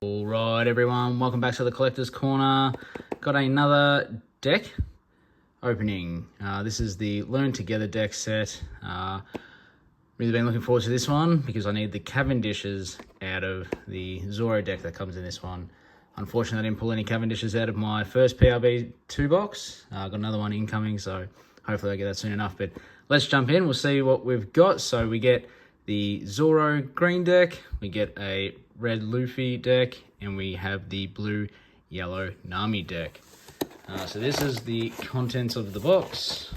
All right, everyone, welcome back to the Collector's Corner. Got another deck opening. This is the Learn Together deck set. Really been looking forward to this one because I need the Cavendishes out of the Zorro deck that comes in this one. Unfortunately, I didn't pull any Cavendishes out of my first PRB 2 box. Got another one incoming, so hopefully I get that soon enough. But let's jump in. We'll see what we've got. So we get the Zorro green deck, we get a red Luffy deck, and we have the blue yellow Nami deck. So this is the contents of the box.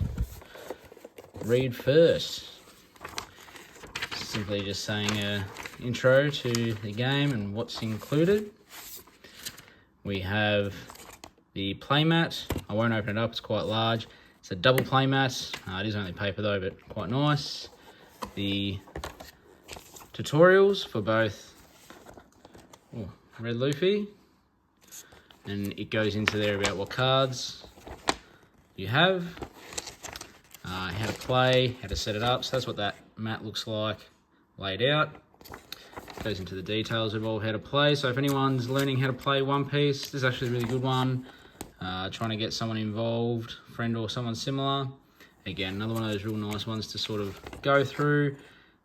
Read first. Simply just saying an intro to the game and what's included. We have the playmat. I won't open it up, it's quite large. It's a double playmat. It is only paper though, but quite nice. The tutorials for both red Luffy, and it goes into there about what cards you have, how to play, how to set it up. So that's what that mat looks like laid out. Goes into the details of all how to play. So if anyone's learning how to play One Piece, this is actually a really good one. Trying to get someone involved, friend or someone similar. Again, another one of those real nice ones to sort of go through.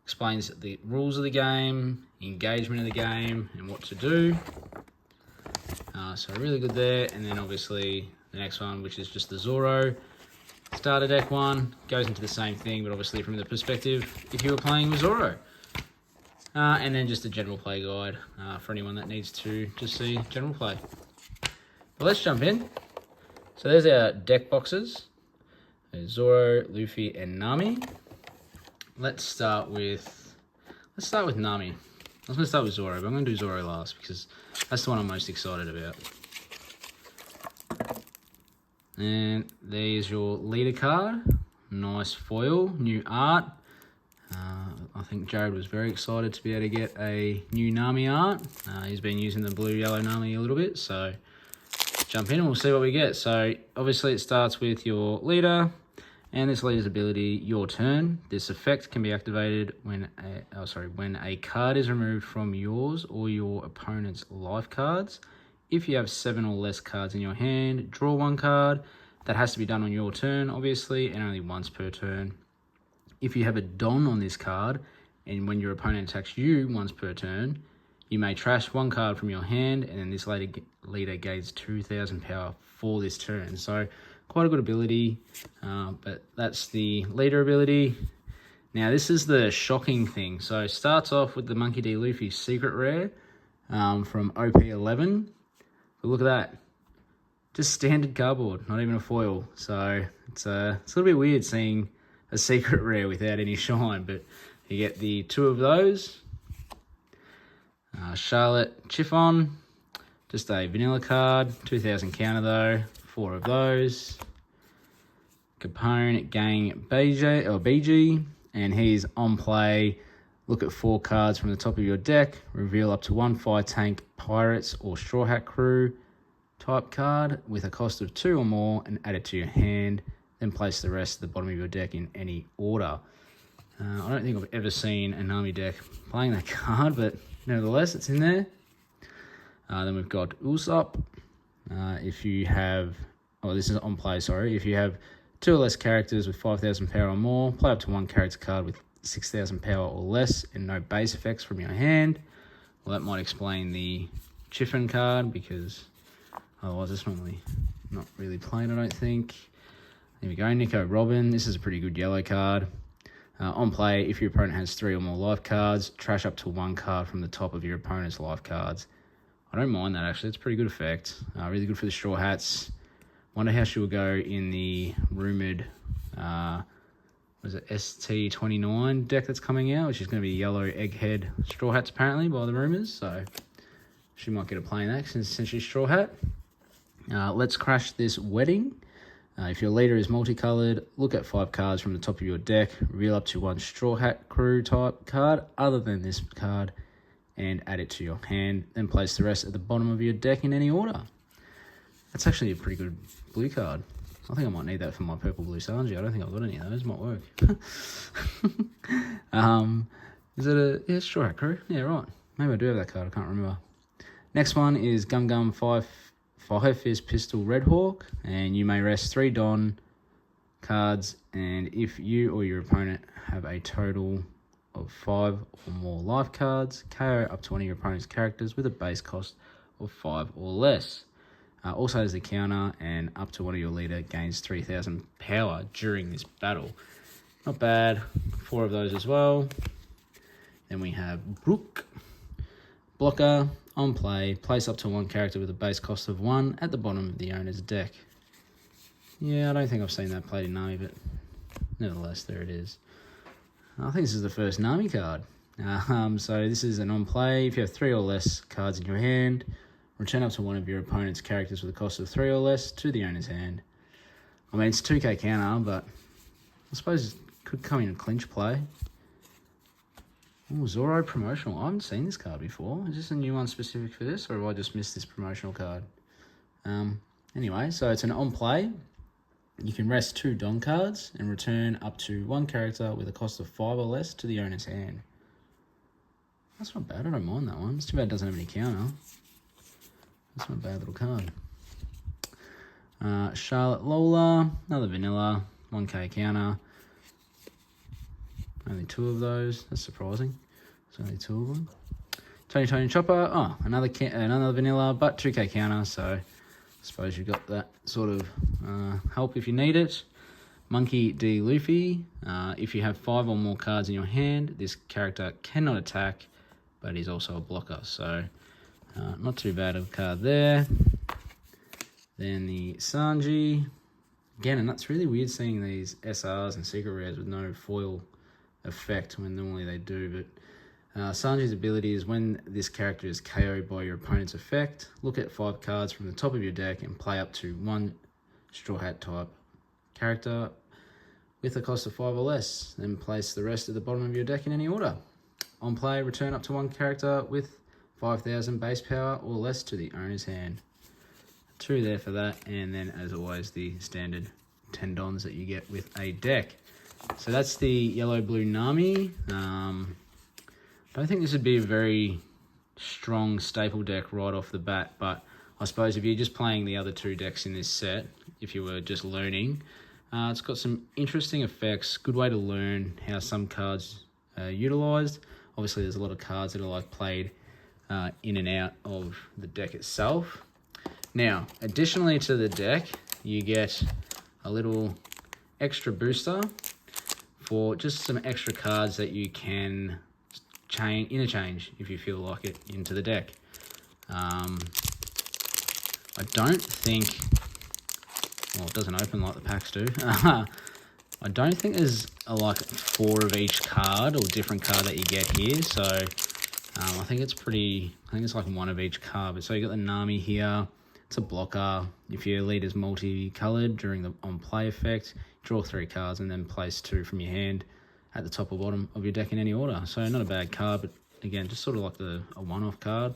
Explains the rules of the game, engagement of the game, and what to do. So really good there. And then obviously the next one, which is just the Zorro starter deck one, goes into the same thing, but obviously from the perspective if you were playing with Zorro. And then just a general play guide for anyone that needs to just see general play. But let's jump in. So there's our deck boxes. There's Zorro, Luffy, and Nami. Let's start with Nami. I was going to start with Zorro, but I'm going to do Zorro last because that's the one I'm most excited about. And there's your leader card. Nice foil, new art. I think Jared was very excited to be able to get a new Nami art. He's been using the blue yellow Nami a little bit, so jump in and we'll see what we get. So obviously it starts with your leader. And this leader's ability, your turn. This effect can be activated when a card is removed from yours or your opponent's life cards. If you have 7 or less cards in your hand, draw 1 card. That has to be done on your turn, obviously, and only once per turn. If you have a Don on this card, and when your opponent attacks you once per turn, you may trash 1 card from your hand, and then this leader gains 2,000 power for this turn. So quite a good ability, but that's the leader ability. Now this is the shocking thing. So it starts off with the Monkey D. Luffy secret rare from OP11. But look at that, just standard cardboard, not even a foil. So it's a little bit weird seeing a secret rare without any shine, but you get the 2 of those. Charlotte Chiffon, just a vanilla card, 2,000 counter though. 4 of those. Capone Gang BG, and he's on play. Look at 4 cards from the top of your deck. Reveal up to 1 fire tank, pirates, or straw hat crew type card with a cost of 2 or more and add it to your hand. Then place the rest at the bottom of your deck in any order. I don't think I've ever seen a Nami deck playing that card, but nevertheless, it's in there. Then we've got Usopp. If you have, this is on play, sorry. If you have 2 or less characters with 5,000 power or more, play up to 1 character card with 6,000 power or less and no base effects from your hand. Well, that might explain the Chiffon card because otherwise it's normally not really played, I don't think. There we go, Nico Robin. This is a pretty good yellow card. On play, if your opponent has 3 or more life cards, trash up to 1 card from the top of your opponent's life cards. I don't mind that actually, it's a pretty good effect. Really good for the Straw Hats. Wonder how she will go in the rumoured, ST-29 deck that's coming out, which is going to be yellow Egghead Straw Hats apparently by the rumours. So she might get a play in that since she's Straw Hat. Let's crash this Wedding. If your leader is multicoloured, look at 5 cards from the top of your deck, reveal up to 1 Straw Hat Crew type card other than this card, and add it to your hand. Then place the rest at the bottom of your deck in any order. That's actually a pretty good blue card. I think I might need that for my purple blue Sanji. I don't think I've got any of those. Might work. Is it a Straw Hat Crew? Yeah, right. Maybe I do have that card. I can't remember. Next one is Gum Gum Fire Fist Pistol Red Hawk, and you may rest 3 Don cards, and if you or your opponent have a total of 5 or more life cards, KO up to one of your opponent's characters with a base cost of 5 or less. Also as the counter, and up to one of your leader gains 3,000 power during this battle. Not bad. 4 of those as well. Then we have Brook. Blocker, on play, place up to 1 character with a base cost of 1 at the bottom of the owner's deck. Yeah, I don't think I've seen that played in Nami, but nevertheless, there it is. I think this is the first Nami card. So this is an on play. If you have 3 or less cards in your hand, return up to one of your opponent's characters with a cost of 3 or less to the owner's hand. I mean, it's 2k counter, but I suppose it could come in a clinch play. Oh, Zoro promotional. I haven't seen this card before. Is this a new one specific for this, or have I just missed this promotional card? Anyway, so it's an on play. You can rest 2 Don cards and return up to 1 character with a cost of 5 or less to the owner's hand. That's not bad. I don't mind that one. It's too bad it doesn't have any counter. That's not a bad little card. Charlotte Lola, another vanilla, 1k counter. Only 2 of those. That's surprising. There's only 2 of them. Tony Chopper. Oh, another vanilla, but 2k counter. So I suppose you've got that sort of help if you need it. Monkey D. Luffy. If you have 5 or more cards in your hand, this character cannot attack, but he's also a blocker. So not too bad of a card there. Then the Sanji. Again, and that's really weird seeing these SRs and secret rares with no foil effect when normally they do, but Sanji's ability is when this character is KO'd by your opponent's effect, look at 5 cards from the top of your deck and play up to 1 Straw Hat type character with a cost of 5 or less, then place the rest at the bottom of your deck in any order. On play, return up to 1 character with 5,000 base power or less to the owner's hand. 2 there for that, and then as always the standard 10 Dons that you get with a deck. So that's the yellow-blue Nami. I don't think this would be a very strong staple deck right off the bat, but I suppose if you're just playing the other 2 decks in this set, if you were just learning, it's got some interesting effects, good way to learn how some cards are utilised. Obviously there's a lot of cards that are like played in and out of the deck itself. Now, additionally to the deck, you get a little extra booster for just some extra cards that you can interchange if you feel like it into the deck. I don't think, well, it doesn't open like the packs do. I don't think there's like 4 of each card or different card that you get here. So I think it's like 1 of each card. But so you got the Nami here. It's a blocker. If your leader's multicolored during the on play effect, draw 3 cards and then place 2 from your hand at the top or bottom of your deck in any order. So not a bad card, but again, just sort of like a one-off card.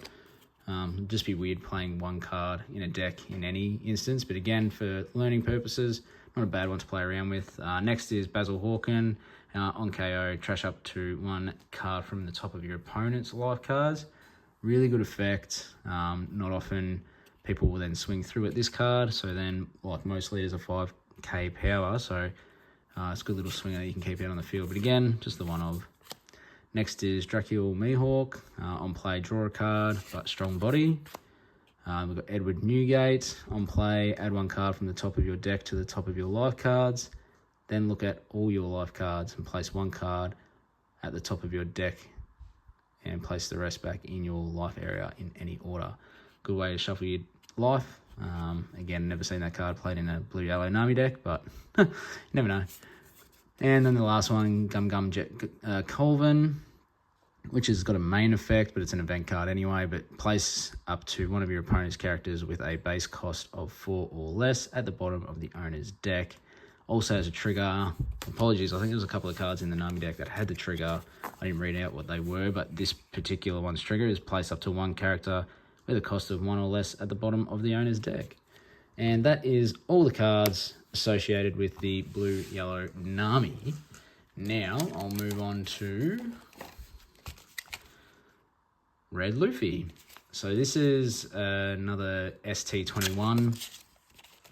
It'd just be weird playing 1 card in a deck in any instance, but again, for learning purposes, not a bad one to play around with. Next is Basil Hawken. On KO, trash up to 1 card from the top of your opponent's life cards. Really good effect. Not often people will then swing through at this card, so then, like most leaders, are 5k power, so it's a good little swinger that you can keep out on the field. But again, just the one of. Next is Dracul Mihawk. On play, draw a card, but strong body. We've got Edward Newgate. On play, add 1 card from the top of your deck to the top of your life cards. Then look at all your life cards and place 1 card at the top of your deck and place the rest back in your life area in any order. Good way to shuffle your life. Again, never seen that card played in a blue-yellow Nami deck, but you never know. And then the last one, Gum Gum Jet Colvin, which has got a main effect, but it's an event card anyway, but place up to one of your opponent's characters with a base cost of 4 or less at the bottom of the owner's deck. Also has a trigger. Apologies, I think there was a couple of cards in the Nami deck that had the trigger. I didn't read out what they were, but this particular one's trigger is place up to 1 character with a cost of 1 or less at the bottom of the owner's deck. And that is all the cards associated with the blue-yellow Nami. Now I'll move on to Red Luffy. So this is another ST-21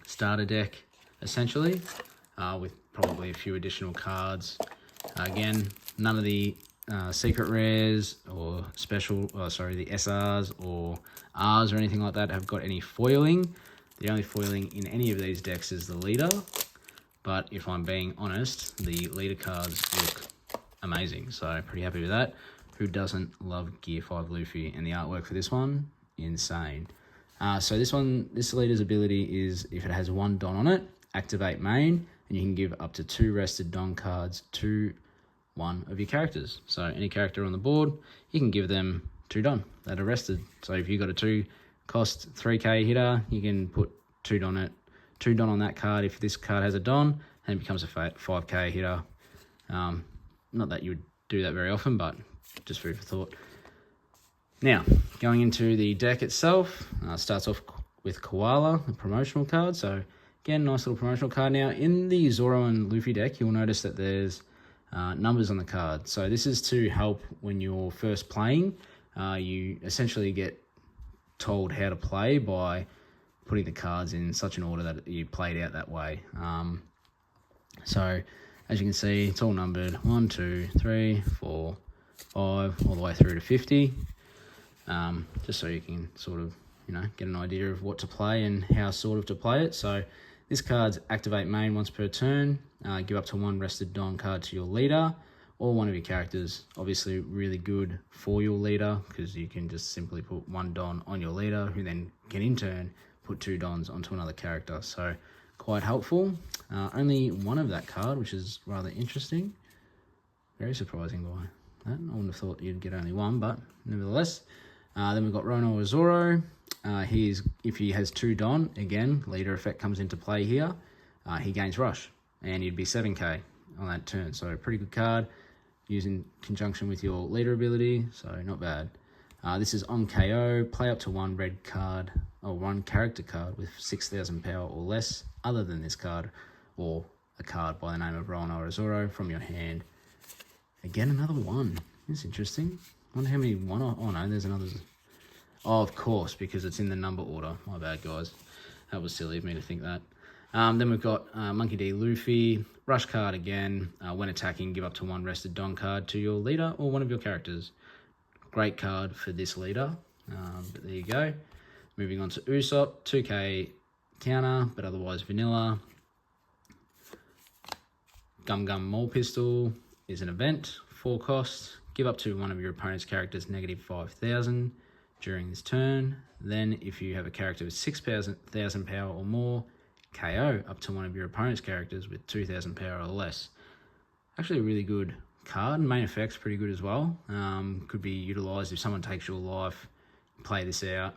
starter deck, essentially, with probably a few additional cards. Again, none of the secret rares or special, the SRs or Rs or anything like that have got any foiling. The only foiling in any of these decks is the leader. But if I'm being honest, the leader cards look amazing. So pretty happy with that. Who doesn't love Gear 5 Luffy? And the artwork for this one, insane. So this leader's ability is if it has 1 Don on it, activate main, and you can give up to 2 rested Don cards to one of your characters. So any character on the board, you can give them 2 Don that are rested. So if you've got a 2 cost 3k hitter, you can put 2 Don on that card. If this card has a Don, and it becomes a 5k hitter. Not that you would do that very often, but just food for thought. Now, going into the deck itself, starts off with Koala, the promotional card. So again, nice little promotional card. Now, in the Zoro and Luffy deck, you'll notice that there's numbers on the card. So this is to help when you're first playing. You essentially get told how to play by putting the cards in such an order that you played out that way. So as you can see, it's all numbered 1, 2, 3, 4, 5, all the way through to 50. Just so you can sort of, get an idea of what to play and how sort of to play it. So this card's activate main once per turn. Give up to 1 rested Don card to your leader or one of your characters. Obviously really good for your leader because you can just simply put 1 Don on your leader who then can in turn put 2 Dons onto another character. So quite helpful. Only 1 of that card, which is rather interesting. Very surprising by that. I wouldn't have thought you'd get only 1, but nevertheless. Then we've got Rono Azoro. If he has 2 Don, again, leader effect comes into play here. He gains Rush, and he'd be 7k on that turn. So pretty good card, used in conjunction with your leader ability, so not bad. This is on KO, play up to 1 red card, or 1 character card with 6,000 power or less, other than this card, or a card by the name of Rono Azoro from your hand. Again, another 1. That's interesting. Wonder how many 1 are. Oh no, there's another. Oh, of course, because it's in the number order. My bad, guys. That was silly of me to think that. Then we've got Monkey D. Luffy. Rush card again. When attacking, give up to 1 rested Don card to your leader or one of your characters. Great card for this leader. But there you go. Moving on to Usopp. 2k counter, but otherwise vanilla. Gum Gum Mole Pistol is an event. 4 cost. Give up to one of your opponent's characters negative 5,000 during this turn. Then if you have a character with 6,000 power or more, KO up to one of your opponent's characters with 2,000 power or less. Actually a really good card. Main effect's pretty good as well. Could be utilised if someone takes your life, play this out,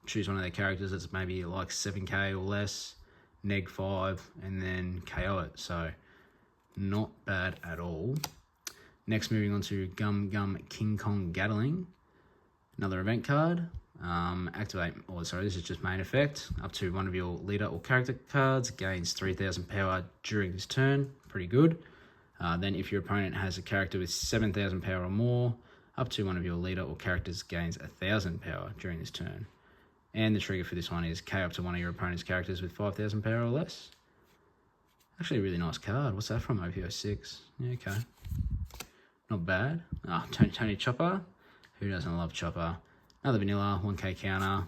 choose one of their characters that's maybe like 7k or less, neg 5, and then KO it. So not bad at all. Next, moving on to Gum Gum King Kong Gatling. Another event card. This is just main effect. Up to one of your leader or character cards. Gains 3,000 power during this turn. Pretty good. Then if your opponent has a character with 7,000 power or more, up to one of your leader or characters gains 1,000 power during this turn. And the trigger for this one is KO up to one of your opponent's characters with 5,000 power or less. Actually a really nice card. What's that from? OPO6. Yeah, okay. Not bad. Tony Chopper. Who doesn't love Chopper? Another vanilla, 1k counter.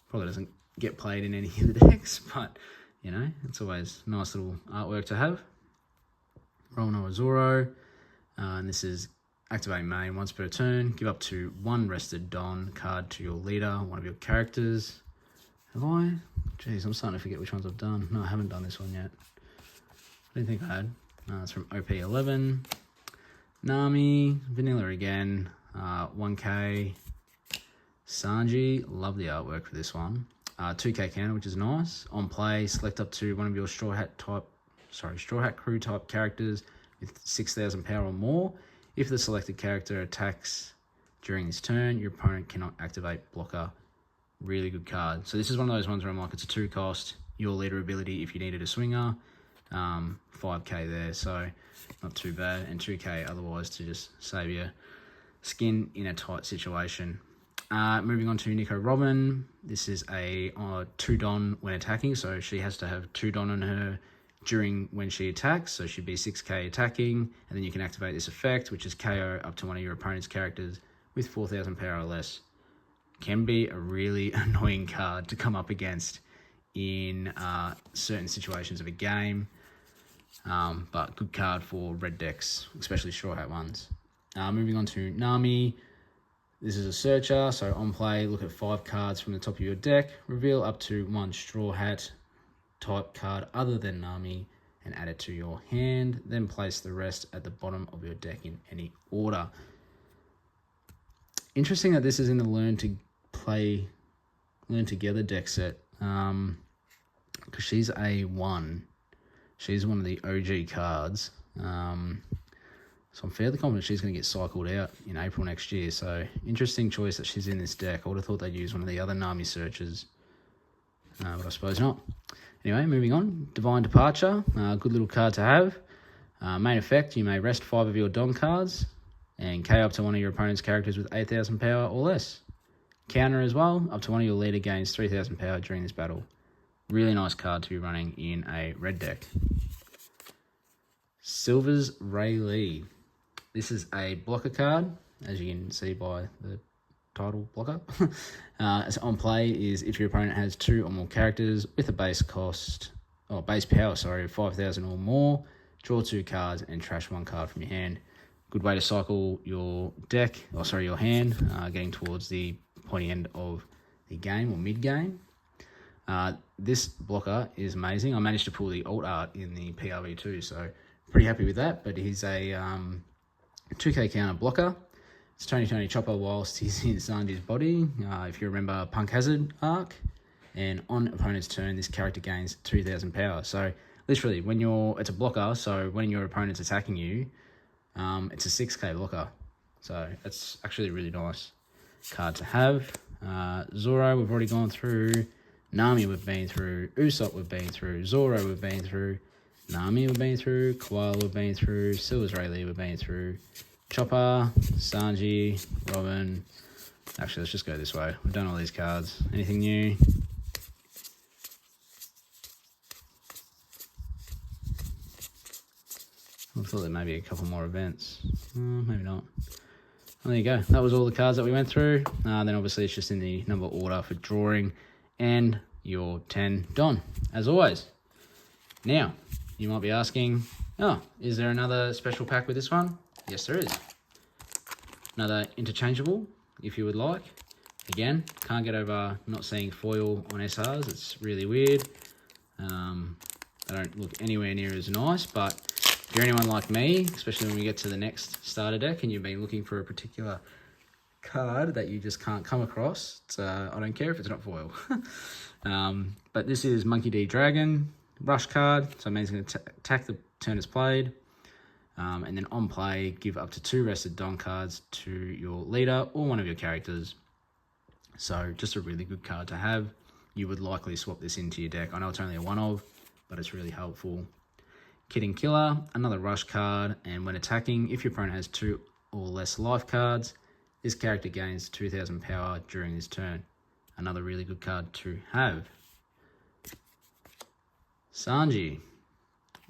Probably doesn't get played in any of the decks, but, it's always nice little artwork to have. Rono Azoro. And this is activate main once per turn. Give up to 1 rested Don card to your leader, one of your characters. Have I? Jeez, I'm starting to forget which ones I've done. No, I haven't done this one yet. I didn't think I had. It's from OP11. Nami, vanilla again, 1k. Sanji, love the artwork for this one. 2k counter, which is nice. On play, select up to one of your Straw Hat Crew type characters with 6,000 power or more. If the selected character attacks during this turn, your opponent cannot activate blocker. Really good card. So this is one of those ones where I'm like, it's a 2 cost, your leader ability if you needed a swinger. 5k there, so not too bad, and 2k otherwise to just save your skin in a tight situation. Moving on to Nico Robin. This is a 2 Don when attacking, so she has to have 2 Don on her when she attacks, so she'd be 6k attacking, and then you can activate this effect, which is KO up to one of your opponent's characters with 4,000 power or less. Can be a really annoying card to come up against in certain situations of a game, but good card for red decks, especially straw hat ones. Moving on to Nami. This is a searcher, so on play, look at 5 cards from the top of your deck, reveal up to 1 straw hat type card other than Nami, and add it to your hand, then place the rest at the bottom of your deck in any order. Interesting that this is in the Learn Together deck set, because she's a 1. She's one of the OG cards, so I'm fairly confident she's going to get cycled out in April next year. So interesting choice that she's in this deck. I would have thought they'd use one of the other Nami searchers, but I suppose not. Anyway, moving on. Divine Departure, good little card to have. Main effect, you may rest 5 of your Don cards and KO up to one of your opponent's characters with 8,000 power or less. Counter as well, up to one of your leader gains 3,000 power during this battle. Really nice card to be running in a red deck. Silver's Ray Lee. This is a blocker card, as you can see by the title, blocker. On play is if your opponent has 2 or more characters with a base power, of 5,000 or more, draw 2 cards and trash 1 card from your hand. Good way to cycle your your hand, getting towards the pointy end of the game or mid-game. This blocker is amazing. I managed to pull the alt art in the PRV too, so pretty happy with that, but he's a 2k counter blocker. It's Tony Chopper whilst he's in Sanji's body. If you remember Punk Hazard arc, and on opponent's turn, this character gains 2,000 power. So literally, it's a blocker, so when your opponent's attacking you, it's a 6k blocker. So that's actually a really nice card to have. Zoro, we've already gone through. Nami, we've been through. Usopp, we've been through. Zoro, we've been through. Nami, we've been through. Koala, we've been through. Silver's Rayleigh, we've been through. Chopper, Sanji, Robin. Actually, let's just go this way. We've done all these cards. Anything new? I thought there may be a couple more events. Maybe not. Well, there you go. That was all the cards that we went through. Then obviously it's just in the number order for drawing and your 10 Don, as always. Now, you might be asking, is there another special pack with this one? Yes, there is. Another interchangeable, if you would like. Again, can't get over not seeing foil on SRs. It's really weird. They don't look anywhere near as nice, but if you're anyone like me, especially when we get to the next starter deck and you've been looking for a particular card that you just can't come across, I don't care if it's not foil. But this is Monkey D. Dragon, rush card, so it means it's going to attack the turn it's played. And then on play, give up to 2 rested Don cards to your leader or one of your characters. So just a really good card to have. You would likely swap this into your deck. I know it's only a 1-of, but it's really helpful. Kid and Killer, another rush card, and when attacking, if your opponent has 2 or less life cards, this character gains 2,000 power during this turn. Another really good card to have. Sanji.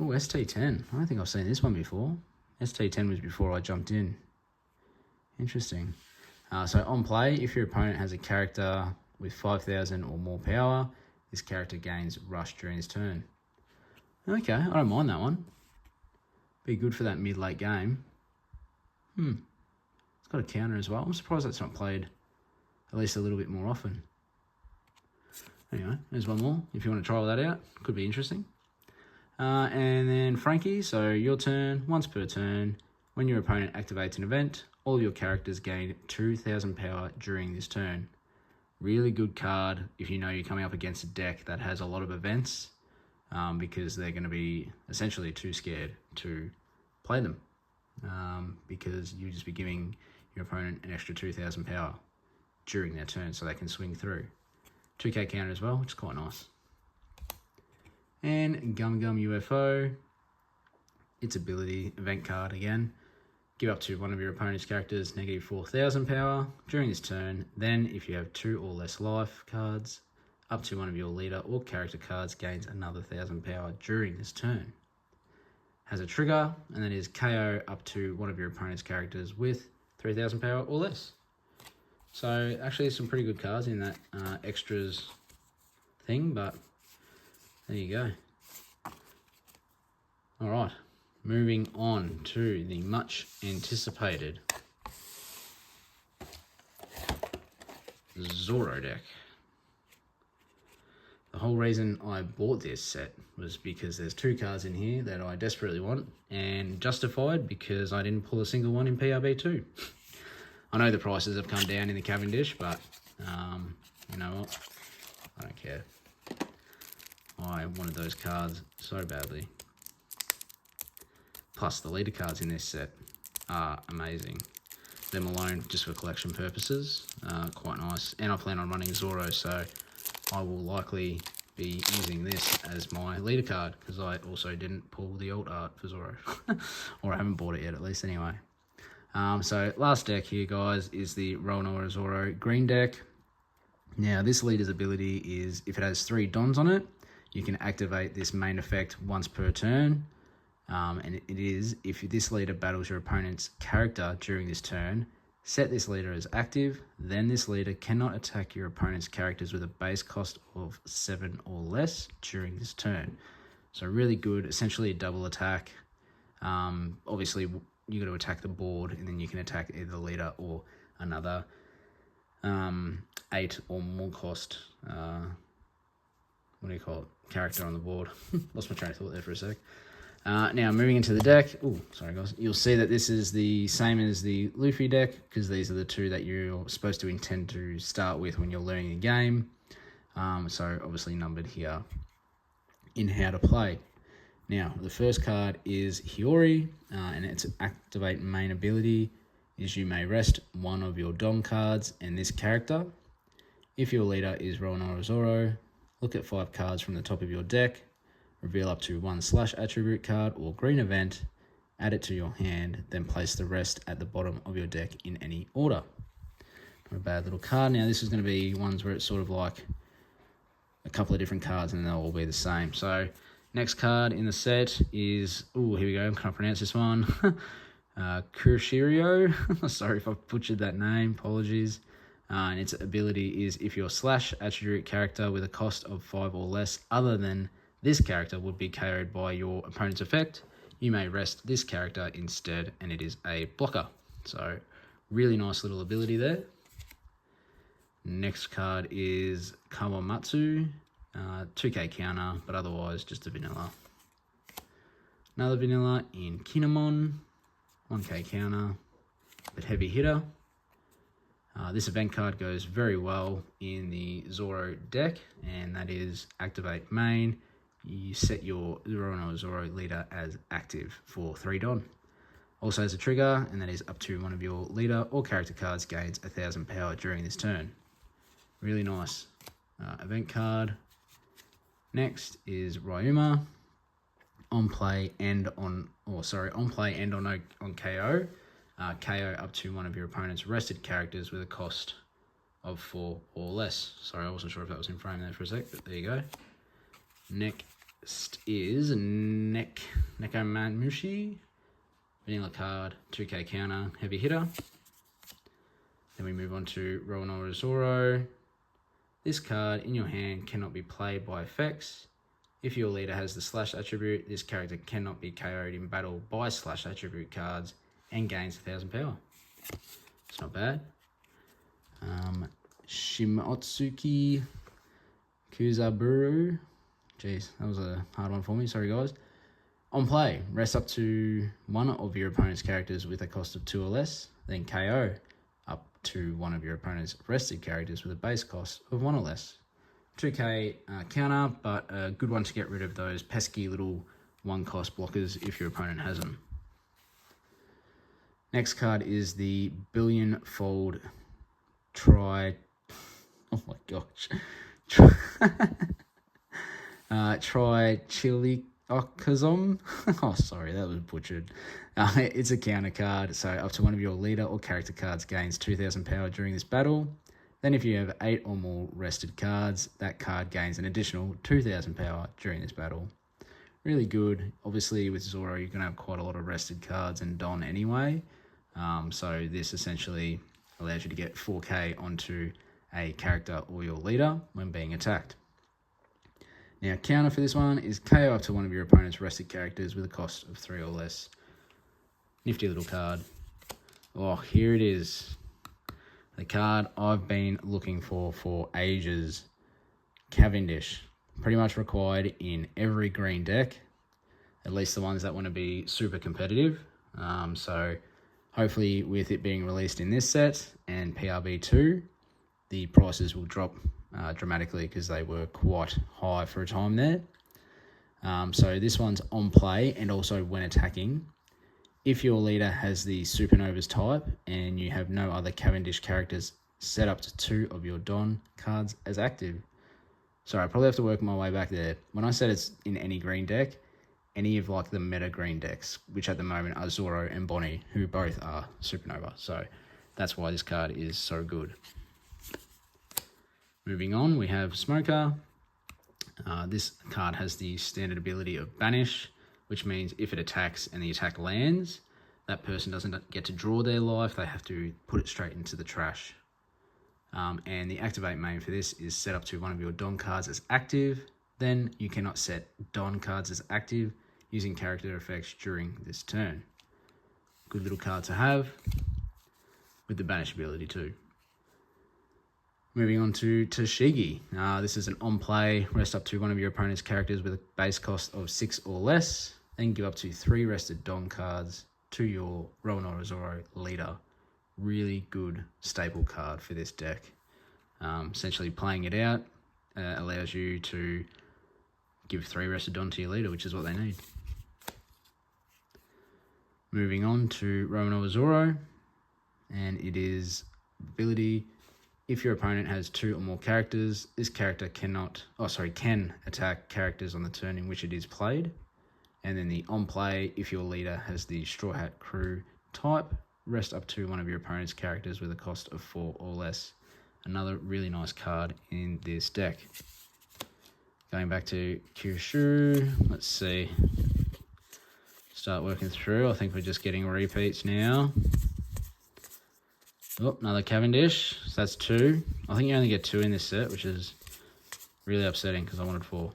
Oh, ST10. I don't think I've seen this one before. ST10 was before I jumped in. Interesting. So on play, if your opponent has a character with 5,000 or more power, this character gains rush during his turn. Okay, I don't mind that one. Be good for that mid-late game. It's got a counter as well. I'm surprised that's not played at least a little bit more often. Anyway, there's one more. If you want to try all that out, could be interesting. And then Frankie, so your turn, once per turn. When your opponent activates an event, all of your characters gain 2,000 power during this turn. Really good card if you know you're coming up against a deck that has a lot of events, because they're going to be essentially too scared to play them, because you just be giving your opponent an extra 2,000 power during their turn so they can swing through. 2k counter as well, which is quite nice. And Gum Gum UFO, its ability, event card again. Give up to one of your opponent's characters -4,000 power during this turn. Then, if you have 2 or less life cards, up to one of your leader or character cards gains another 1,000 power during this turn. Has a trigger, and that is KO up to one of your opponent's characters with 3,000 power or less. So actually some pretty good cards in that extras thing, but there you go. All right, moving on to the much anticipated Zoro deck. The whole reason I bought this set was because there's 2 cards in here that I desperately want, and justified because I didn't pull a single one in PRB2. I know the prices have come down in the Cavendish, but you know what? I don't care. I wanted those cards so badly. Plus, the leader cards in this set are amazing. Them alone, just for collection purposes, quite nice. And I plan on running Zoro, so I will likely be using this as my leader card, because I also didn't pull the alt art for Zoro. Or I haven't bought it yet, at least anyway. So last deck here, guys, is the Roronoa Zoro green deck. Now, this leader's ability is, if it has 3 Dons on it, you can activate this main effect once per turn. And it is, if this leader battles your opponent's character during this turn, set this leader as active, then this leader cannot attack your opponent's characters with a base cost of 7 or less during this turn. So really good, essentially a double attack. Obviously, you got to attack the board, and then you can attack either the leader or another 8 or more cost, what do you call it, character on the board. Lost my train of thought there for a sec. Now, moving into the deck. Oh, sorry guys. You'll see that this is the same as the Luffy deck, because these are the 2 that you're supposed to intend to start with when you're learning the game. So obviously numbered here in how to play. Now, the first card is Hiyori, and its activate main ability is you may rest one of your Don cards and this character. If your leader is Roronoa Zoro, look at 5 cards from the top of your deck, reveal up to 1 / attribute card or green event, add it to your hand, then place the rest at the bottom of your deck in any order. Not a bad little card. Now, this is going to be ones where it's sort of like a couple of different cards and they'll all be the same. So, next card in the set is, oh, here we go, can I pronounce this one? Kurshirio. Sorry if I butchered that name, apologies. And its ability is, if your / attribute character with a cost of 5 or less other than this character would be KO'd by your opponent's effect, you may rest this character instead, and it is a blocker. So, really nice little ability there. Next card is Kawamatsu. 2k counter, but otherwise just a vanilla. Another vanilla in Kinemon. 1k counter, but heavy hitter. This event card goes very well in the Zoro deck, and that is activate main. You set your Roronoa Zoro leader as active for 3 Don. Also has a trigger, and that is up to one of your leader or character cards gains 1,000 power during this turn. Really nice event card. Next is Ryuma. On play and on KO. KO up to one of your opponent's rested characters with a cost of 4 or less. Sorry, I wasn't sure if that was in frame there for a sec, but there you go. Next is Nekomamushi. Vanilla card, 2k counter, heavy hitter. Then we move on to Roronoa Zoro. This card in your hand cannot be played by effects. If your leader has the / attribute, this character cannot be KO'd in battle by / attribute cards and gains 1,000 power. It's not bad. Shimotsuki Kuzaburu. Jeez, that was a hard one for me. Sorry, guys. On play, rest up to one of your opponent's characters with a cost of 2 or less, then KO up to one of your opponent's rested characters with a base cost of 1 or less. 2k counter, but a good one to get rid of those pesky little 1-cost blockers if your opponent has them. Next card is the Billion-Fold oh my gosh. Trichilico. Okazom. Oh, sorry, that was butchered. It's a counter card, so up to one of your leader or character cards gains 2,000 power during this battle. Then if you have 8 or more rested cards, that card gains an additional 2,000 power during this battle. Really good. Obviously, with Zoro, you're going to have quite a lot of rested cards and Don anyway. So this essentially allows you to get 4k onto a character or your leader when being attacked. Now, counter for this one is KO up to one of your opponent's rested characters with a cost of 3 or less. Nifty little card. Oh, here it is. The card I've been looking for ages. Cavendish. Pretty much required in every green deck. At least the ones that want to be super competitive. So hopefully with it being released in this set and PRB2, the prices will drop dramatically because they were quite high for a time there. So this one's on play and also when attacking. If your leader has the Supernovas type and you have no other Cavendish characters, set up to 2 of your Don cards as active. Sorry, I probably have to work my way back there. When I said it's in any green deck, any of like the meta green decks, which at the moment are Zoro and Bonnie, who both are Supernova. So that's why this card is so good. Moving on, we have Smoker. This card has the standard ability of Banish, which means if it attacks and the attack lands, that person doesn't get to draw their life, they have to put it straight into the trash. And the activate main for this is set up to one of your Don cards as active, then you cannot set Don cards as active using character effects during this turn. Good little card to have, with the Banish ability too. Moving on to Toshigi. This is an on-play, rest up to one of your opponent's characters with a base cost of 6 or less, then give up to 3 rested Don cards to your Roanoke Zoro leader. Really good staple card for this deck. Essentially playing it out allows you to give 3 rested Don to your leader, which is what they need. Moving on to Roanoke Zoro, and it is ability. If your opponent has 2 or more characters, this character can attack characters on the turn in which it is played. And then the on play, if your leader has the Straw Hat Crew type, rest up to one of your opponent's characters with a cost of 4 or less. Another really nice card in this deck. Going back to Kyushu, let's see. Start working through. I think we're just getting repeats now. Oh, another Cavendish. So that's 2. I think you only get 2 in this set, which is really upsetting because I wanted 4.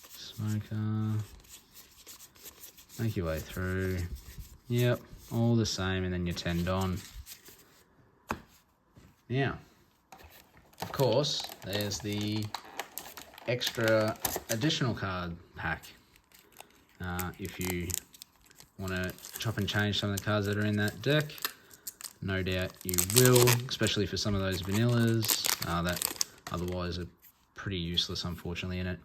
Smoker. Make your way through. Yep, all the same, and then your 10 Don. Now, of course, there's the extra additional card pack. If you want to chop and change some of the cards that are in that deck, no doubt you will, especially for some of those vanillas that otherwise are pretty useless, unfortunately, in it.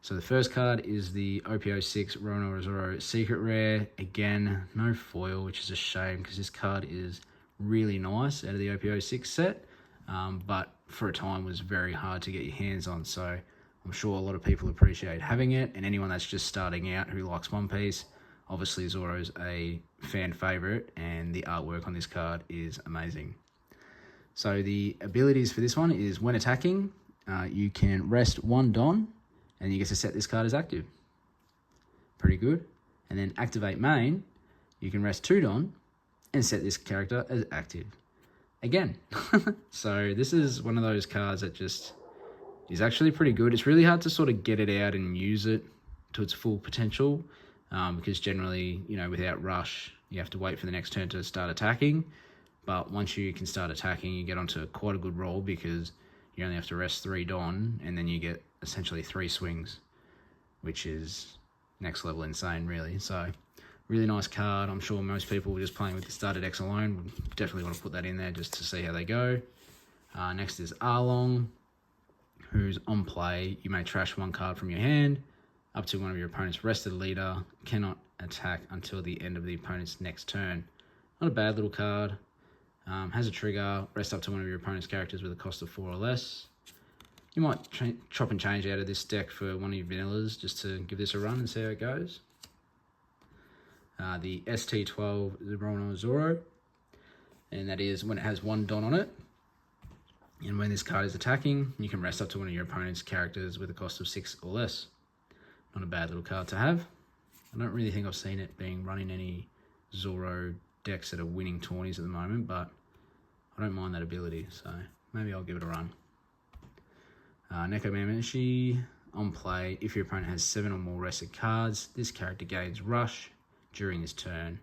So the first card is the OP06 Roanoke Zoro Secret Rare. Again, no foil, which is a shame because this card is really nice out of the OP06 set, but for a time was very hard to get your hands on. So I'm sure a lot of people appreciate having it, and anyone that's just starting out who likes One Piece, obviously Zoro's a fan favorite, and the artwork on this card is amazing. So the abilities for this one is when attacking, you can rest 1 Don, and you get to set this card as active. Pretty good. And then activate main, you can rest 2 Don and set this character as active. Again. So this is one of those cards that just is actually pretty good. It's really hard to sort of get it out and use it to its full potential, because generally, without rush, you have to wait for the next turn to start attacking. But once you can start attacking, you get onto quite a good roll because you only have to rest 3 Don, and then you get essentially 3 swings, which is next level insane, really. So really nice card. I'm sure most people just playing with the starter decks alone would definitely want to put that in there just to see how they go. Next is Arlong, who's on play. You may trash 1 card from your hand up to one of your opponent's rested leader. Cannot attack until the end of the opponent's next turn. Not a bad little card. Has a trigger. Rest up to one of your opponent's characters with a cost of 4 or less. You might chop and change out of this deck for one of your vanillas just to give this a run and see how it goes. The ST12 Zoro, and that is when it has 1 dot on it. And when this card is attacking, you can rest up to one of your opponent's characters with a cost of 6 or less. Not a bad little card to have. I don't really think I've seen it being run in any Zoro decks that are winning tourneys at the moment, but I don't mind that ability, so maybe I'll give it a run. Neko Mamushi, on play, if your opponent has 7 or more rested cards, this character gains Rush during his turn.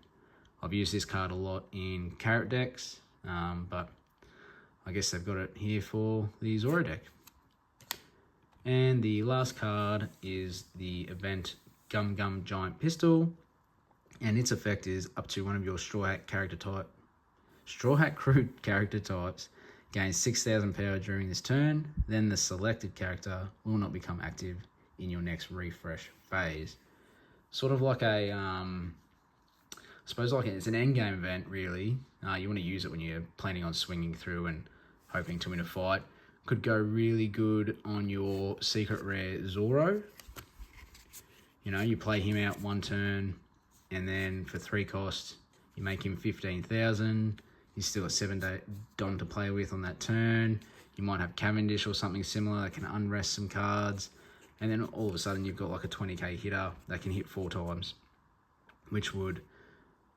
I've used this card a lot in Carrot decks, but I guess they've got it here for the Zoro deck. And the last card is the event Gum Gum Giant Pistol, and its effect is up to one of your Straw Hat Crew character types gains 6,000 power during this turn. Then the selected character will not become active in your next refresh phase. Sort of like a, I suppose like it's an endgame event really. You want to use it when you're planning on swinging through and hoping to win a fight. Could go really good on your secret rare Zoro. You know, you play him out 1 turn, and then for 3 cost, you make him 15,000. He's still got 7 Don to play with on that turn. You might have Cavendish or something similar that can unrest some cards. And then all of a sudden you've got like a 20k hitter that can hit 4 times, which would,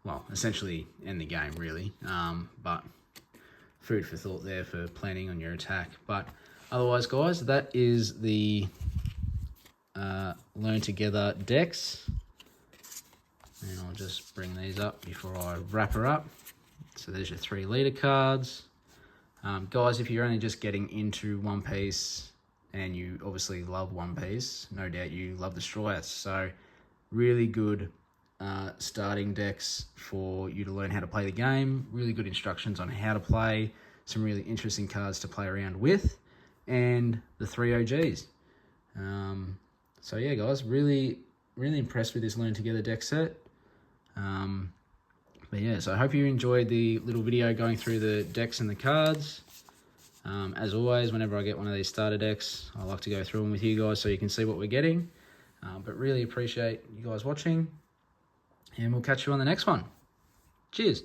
well, essentially end the game really. But food for thought there for planning on your attack. But otherwise, guys, that is the Learn Together decks. And I'll just bring these up before I wrap her up. So there's your 3 leader cards. Guys, if you're only just getting into One Piece and you obviously love One Piece, no doubt you love the Straw Hats. So really good starting decks for you to learn how to play the game. Really good instructions on how to play. Some really interesting cards to play around with. And the 3 OGs. So yeah, guys, really impressed with this Learn Together deck set. But yeah, so I hope you enjoyed the little video going through the decks and the cards. As always, whenever I get one of these starter decks, I like to go through them with you guys so you can see what we're getting. But really appreciate you guys watching, and we'll catch you on the next one. Cheers.